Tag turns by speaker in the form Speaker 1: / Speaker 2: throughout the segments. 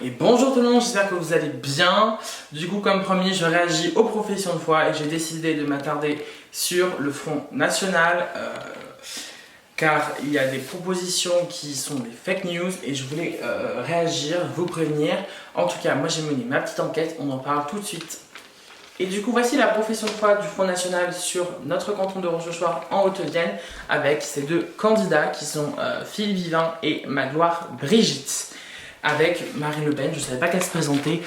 Speaker 1: Et bonjour tout le monde, j'espère que vous allez bien. Du coup, comme promis, je réagis aux professions de foi et j'ai décidé de m'attarder sur le Front National car il y a des propositions qui sont des fake news et je voulais réagir, vous prévenir. En tout cas, moi j'ai mené ma petite enquête, on en parle tout de suite. Et du coup, voici la profession de foi du Front National sur notre canton de Rochechouart en Haute-Vienne avec ces deux candidats qui sont Philippe Vivin et Magloire Brigitte. Avec Marine Le Pen, je ne savais pas qu'elle se présentait.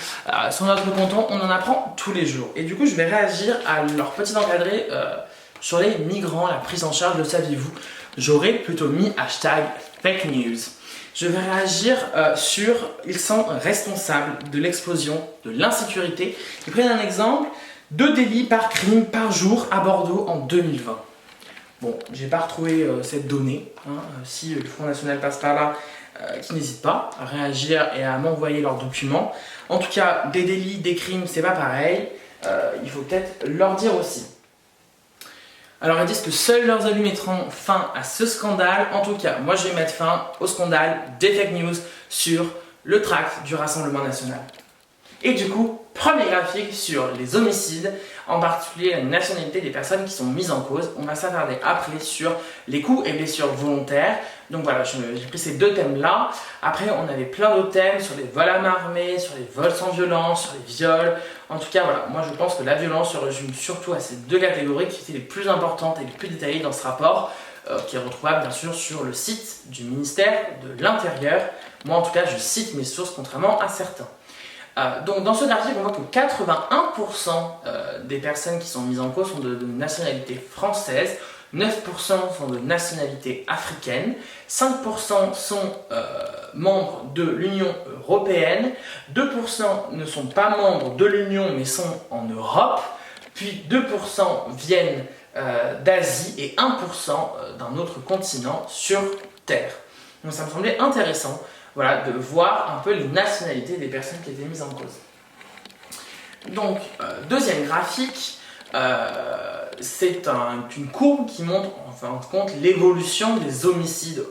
Speaker 1: Sur notre canton, on en apprend tous les jours. Et du coup, je vais réagir à leur petit encadré sur les migrants, la prise en charge, le saviez-vous. J'aurais plutôt mis hashtag fake news. Je vais réagir sur ils sont responsables de l'explosion de l'insécurité. Ils prennent un exemple, 2 délits par crime par jour à Bordeaux en 2020. Bon, j'ai pas retrouvé cette donnée. Si le Front National passe par là, qui n'hésitent pas à réagir et à m'envoyer leurs documents. En tout cas, des délits, des crimes, c'est pas pareil. Il faut peut-être leur dire aussi. Alors ils disent que seuls leurs élus mettront fin à ce scandale. En tout cas, moi je vais mettre fin au scandale des fake news sur le tract du Rassemblement National. Et du coup, premier graphique sur les homicides, en particulier la nationalité des personnes qui sont mises en cause. On va s'attarder après sur les coups et blessures volontaires. Donc voilà, j'ai pris ces deux thèmes-là. Après, on avait plein d'autres thèmes sur les vols à main armée, sur les vols sans violence, sur les viols. En tout cas, voilà, moi je pense que la violence se résume surtout à ces deux catégories qui étaient les plus importantes et les plus détaillées dans ce rapport, qui est retrouvable bien sûr sur le site du ministère de l'Intérieur. Moi en tout cas, je cite mes sources contrairement à certains. Donc dans ce article, on voit que 81% des personnes qui sont mises en cause sont de nationalité française, 9% sont de nationalité africaine, 5% sont membres de l'Union européenne, 2% ne sont pas membres de l'Union mais sont en Europe, puis 2% viennent d'Asie et 1% d'un autre continent sur Terre. Donc ça me semblait intéressant. Voilà, de voir un peu les nationalités des personnes qui étaient mises en cause. Donc, deuxième graphique, c'est une courbe qui montre en fin de compte l'évolution des homicides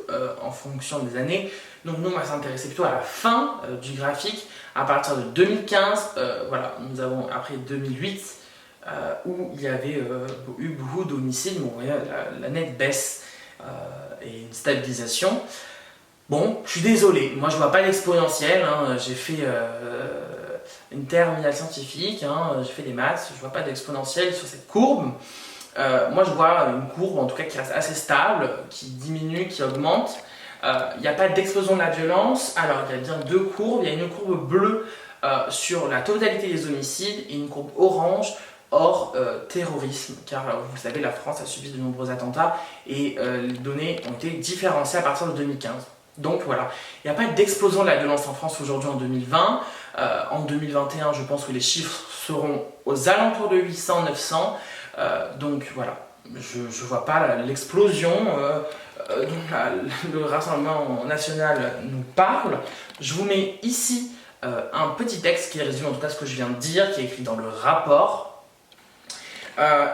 Speaker 1: en fonction des années. Donc nous, on va s'intéresser plutôt à la fin du graphique, à partir de 2015. Voilà, nous avons après 2008, où il y avait eu beaucoup d'homicides, mais on voyait la nette baisse et une stabilisation. Bon, je suis désolé, moi je vois pas l'exponentielle, j'ai fait une terminale scientifique, j'ai fait des maths, je vois pas d'exponentielle sur cette courbe. Moi je vois une courbe en tout cas qui reste assez stable, qui diminue, qui augmente. Il n'y a pas d'explosion de la violence, alors il y a bien deux courbes, il y a une courbe bleue sur la totalité des homicides et une courbe orange hors terrorisme, car vous savez la France a subi de nombreux attentats et les données ont été différenciées à partir de 2015. Donc voilà, il n'y a pas d'explosion de la violence en France aujourd'hui en 2020. En 2021, je pense que les chiffres seront aux alentours de 800-900. Donc voilà, je ne vois pas l'explosion dont le Rassemblement National nous parle. Je vous mets ici un petit texte qui résume en tout cas ce que je viens de dire, qui est écrit dans le rapport.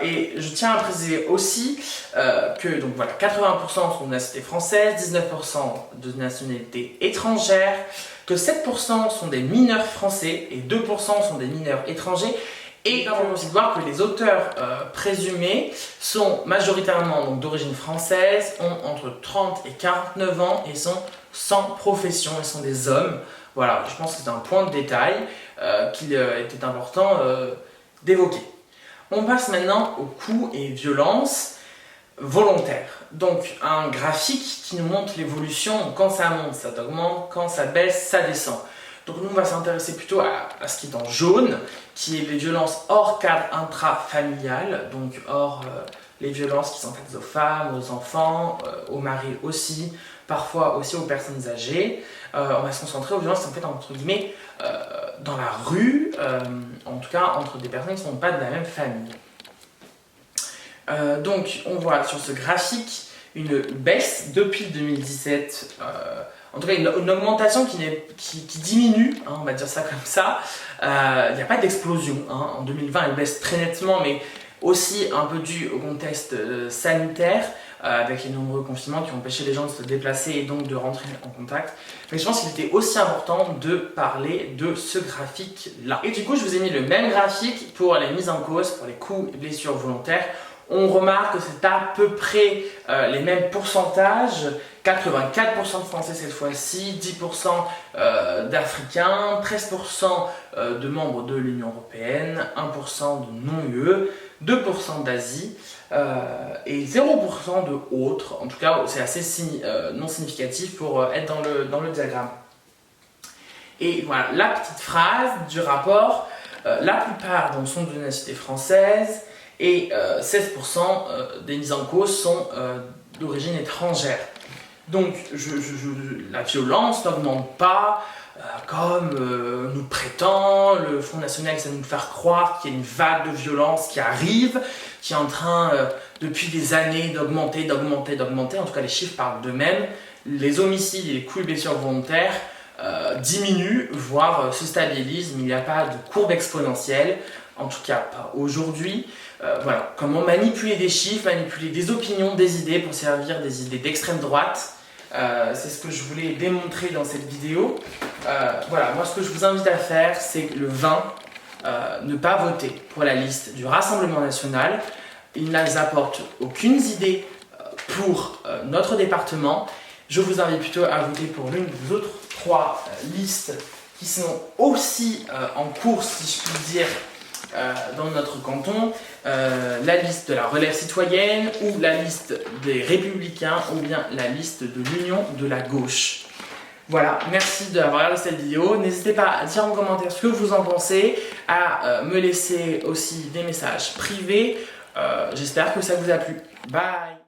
Speaker 1: Et je tiens à préciser aussi que donc voilà, 80% sont de nationalité française, 19% de nationalité étrangère, que 7% sont des mineurs français et 2% sont des mineurs étrangers. Et il faut aussi voir que les auteurs présumés sont majoritairement d'origine française, ont entre 30 et 49 ans et sont sans profession, ils sont des hommes. Voilà, je pense que c'est un point de détail qu'il était important d'évoquer. On passe maintenant aux coups et violences volontaires. Donc un graphique qui nous montre l'évolution, quand ça monte, ça augmente, quand ça baisse, ça descend. Donc nous on va s'intéresser plutôt à ce qui est en jaune, qui est les violences hors cadre intrafamilial, donc hors les violences qui sont faites aux femmes, aux enfants, aux maris aussi, parfois aussi aux personnes âgées. On va se concentrer aux violences qui sont faites entre guillemets dans la rue, en tout cas entre des personnes qui ne sont pas de la même famille. Donc on voit sur ce graphique une baisse depuis 2017, en tout cas une augmentation qui diminue, on va dire ça comme ça. Il n'y a pas d'explosion, en 2020 elle baisse très nettement, mais aussi un peu dû au contexte sanitaire. avec les nombreux confinements qui ont empêché les gens de se déplacer et donc de rentrer en contact. Mais je pense qu'il était aussi important de parler de ce graphique-là. Et du coup, je vous ai mis le même graphique pour les mises en cause, pour les coups et blessures volontaires. On remarque que c'est à peu près les mêmes pourcentages, 84% de Français cette fois-ci, 10% d'Africains, 13% de membres de l'Union Européenne, 1% de non-UE, 2% d'Asie et 0% de autres. En tout cas, c'est assez non significatif pour être dans le diagramme. Et voilà, la petite phrase du rapport, la plupart sont de nationalité française, et 16% des mises en cause sont d'origine étrangère. Donc la violence n'augmente pas comme nous prétend le Front National, essaie de nous faire croire qu'il y a une vague de violence qui arrive, qui est en train depuis des années d'augmenter. En tout cas, les chiffres parlent d'eux-mêmes. Les homicides et les coups et blessures volontaires diminuent, voire se stabilisent, mais il n'y a pas de courbe exponentielle. En tout cas, pas aujourd'hui. Voilà, comment manipuler des chiffres, manipuler des opinions, des idées pour servir des idées d'extrême droite. C'est ce que je voulais démontrer dans cette vidéo. Voilà, moi ce que je vous invite à faire, c'est que le 20, ne pas voter pour la liste du Rassemblement National. Il n'apporte aucune idée pour notre département. Je vous invite plutôt à voter pour l'une des autres 3 listes qui sont aussi en cours, si je puis dire, dans notre canton, la liste de la relève citoyenne ou la liste des républicains ou bien la liste de l'union de la gauche. Voilà, merci d'avoir regardé cette vidéo. N'hésitez pas à dire en commentaire ce que vous en pensez, à me laisser aussi des messages privés. J'espère que ça vous a plu. Bye!